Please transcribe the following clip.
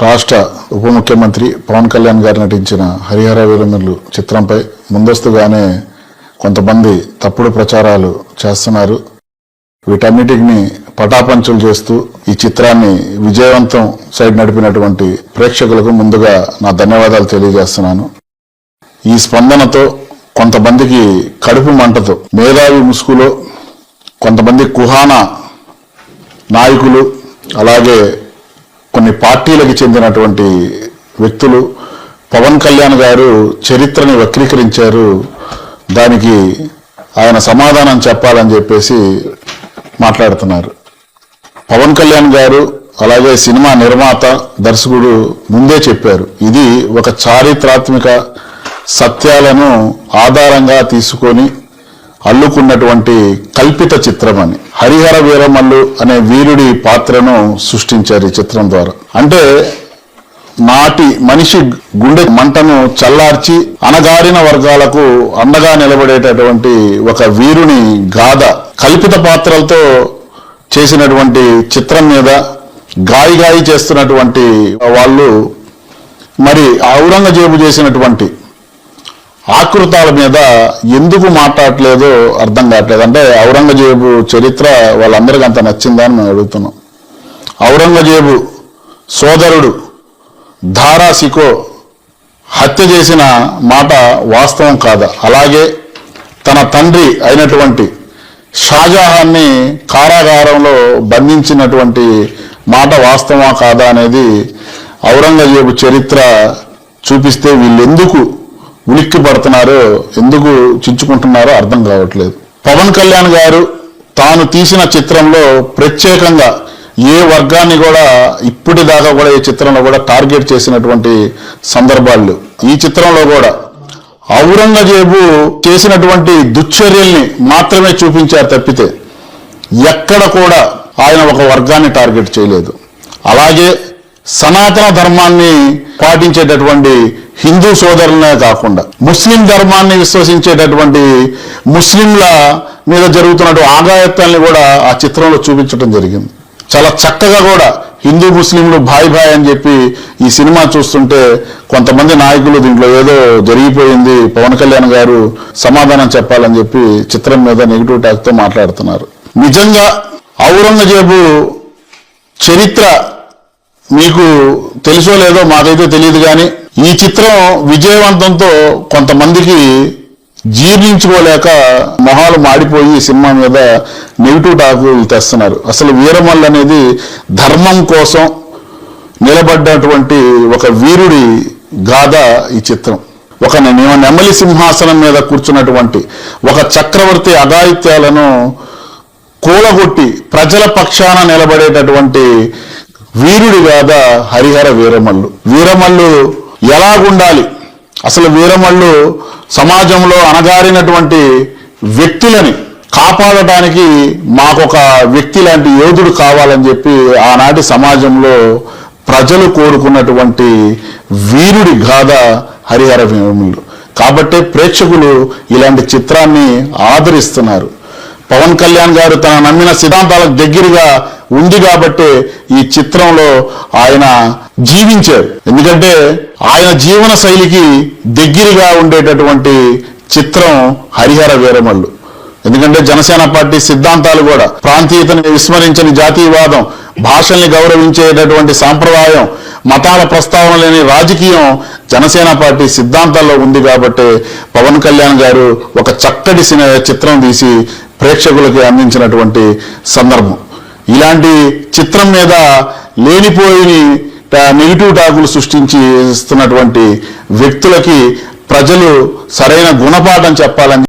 రాష్ట్ర ఉప ముఖ్యమంత్రి పవన్ కళ్యాణ్ గారు నటించిన హరిహర వీరమల్లు చిత్రంపై ముందస్తుగానే కొంతమంది తప్పుడు ప్రచారాలు చేస్తున్నారు. వీటన్నిటిని పటాపంచలు చేస్తూ ఈ చిత్రాన్ని విజయవంతం సైడ్ నడిపినటువంటి ప్రేక్షకులకు ముందుగా నా ధన్యవాదాలు తెలియజేస్తున్నాను. ఈ స్పందనతో కొంతమందికి కడుపు మంటతో మేధావి ముసుగులో కొంతమంది కుహానా నాయకులు అలాగే కొన్ని పార్టీలకు చెందినటువంటి వ్యక్తులు పవన్ కళ్యాణ్ గారు చరిత్రని వక్రీకరించారు, దానికి ఆయన సమాధానం చెప్పాలని చెప్పేసి మాట్లాడుతున్నారు. పవన్ కళ్యాణ్ గారు అలాగే సినిమా నిర్మాత దర్శకుడు ముందే చెప్పారు, ఇది ఒక చారిత్రాత్మక సత్యాలను ఆధారంగా తీసుకొని అల్లుకున్నటువంటి కల్పిత చిత్రం అని. హరిహర వీరమల్లు అనే వీరుడి పాత్రను సృష్టించారు ఈ చిత్రం ద్వారా. అంటే నాటి మనిషి గుండె మంటను చల్లార్చి అణగారిన వర్గాలకు అండగా నిలబడేటటువంటి ఒక వీరుని గాథ కల్పిత పాత్రలతో చేసినటువంటి చిత్రం మీద గాయి చేస్తున్నటువంటి వాళ్ళు మరి ఔరంగజేబు చేసినటువంటి ఆకృతాల మీద ఎందుకు మాట్లాడలేదో అర్థం కావట్లేదు. అంటే ఔరంగజేబు చరిత్ర వాళ్ళందరికీ అంత నచ్చిందా అని మేము అడుగుతున్నాం. ఔరంగజేబు సోదరుడు దారాసికో హత్య చేసిన మాట వాస్తవం కాదా? అలాగే తన తండ్రి అయినటువంటి షాజహాన్ని కారాగారంలో బంధించినటువంటి మాట వాస్తవమా కాదా అనేది ఔరంగజేబు చరిత్ర చూపిస్తే వీళ్ళు ఎందుకు ఉలిక్కి పడుతున్నారో, ఎందుకు చించుకుంటున్నారో అర్థం కావట్లేదు. పవన్ కళ్యాణ్ గారు తాను తీసిన చిత్రంలో ప్రత్యేకంగా ఏ వర్గాన్ని కూడా ఇప్పటిదాకా కూడా ఈ చిత్రంలో కూడా టార్గెట్ చేసినటువంటి సందర్భాలు. ఈ చిత్రంలో కూడా ఔరంగజేబు చేసినటువంటి దుశ్చర్యల్ని మాత్రమే చూపించారు తప్పితే ఎక్కడ కూడా ఆయన ఒక వర్గాన్ని టార్గెట్ చేయలేదు. అలాగే సనాతన ధర్మాన్ని పాటించేటటువంటి హిందూ సోదరులనే కాకుండా ముస్లిం ధర్మాన్ని విశ్వసించేటటువంటి ముస్లింల మీద జరుగుతున్నటువంటి ఆగాయత్వాన్ని కూడా ఆ చిత్రంలో చూపించడం జరిగింది. చాలా చక్కగా కూడా హిందూ ముస్లింలు భాయ్ అని చెప్పి ఈ సినిమా చూస్తుంటే కొంతమంది నాయకులు దీంట్లో ఏదో జరిగిపోయింది, పవన్ కళ్యాణ్ గారు సమాధానం చెప్పాలని చెప్పి చిత్రం మీద నెగిటివ్ టాక్తో మాట్లాడుతున్నారు. నిజంగా ఔరంగజేబు చరిత్ర మీకు తెలుసో లేదో మాకైతే తెలియదు, కానీ ఈ చిత్రం విజయవంతంతో కొంతమందికి జీర్ణించుకోలేక మొహాలు మాడిపోయి ఈ సినిమా మీద నెగిటివ్ టాకులు తెస్తున్నారు. అసలు వీరమల్లు అనేది ధర్మం కోసం నిలబడ్డటువంటి ఒక వీరుడి గాథ ఈ చిత్రం. ఒక నెమలి సింహాసనం మీద కూర్చున్నటువంటి ఒక చక్రవర్తి అఘాయిత్యాలను కూలగొట్టి ప్రజల పక్షాన నిలబడేటటువంటి వీరుడి గాథ హరిహర వీరమల్లు. వీరమల్లు ఎలాగుండాలి, అసలు వీరమల్లు సమాజంలో అణగారినటువంటి వ్యక్తులని కాపాడటానికి మాకొక వ్యక్తి లాంటి యోధుడు కావాలని చెప్పి ఆనాటి సమాజంలో ప్రజలు కోరుకున్నటువంటి వీరుడి గాథ హరిహర వీరమల్లు. కాబట్టే ప్రేక్షకులు ఇలాంటి చిత్రాన్ని ఆదరిస్తున్నారు. పవన్ కళ్యాణ్ గారు తన నమ్మిన సిద్ధాంతాలకు దగ్గరగా ఉంది కాబట్టి ఈ చిత్రంలో ఆయన జీవించారు. ఎందుకంటే ఆయన జీవన శైలికి దగ్గరగా ఉండేటటువంటి చిత్రం హరిహర వీరమల్లు. ఎందుకంటే జనసేన పార్టీ సిద్ధాంతాలు కూడా ప్రాంతీయతని విస్మరించని జాతీయవాదం, భాషల్ని గౌరవించేటటువంటి సాంప్రదాయం, మతాల ప్రస్తావన లేని రాజకీయం జనసేన పార్టీ సిద్ధాంతాల్లో ఉంది కాబట్టి పవన్ కళ్యాణ్ గారు ఒక చక్కటి చిత్రం తీసి ప్రేక్షకులకి అందించినటువంటి సందర్భం. ఇలాంటి చిత్రం మీద లేనిపోయిన నెగిటివ్ టాకులు సృష్టించి ఇస్తున్నటువంటి వ్యక్తులకి ప్రజలు సరైన గుణపాఠం చెప్పాలని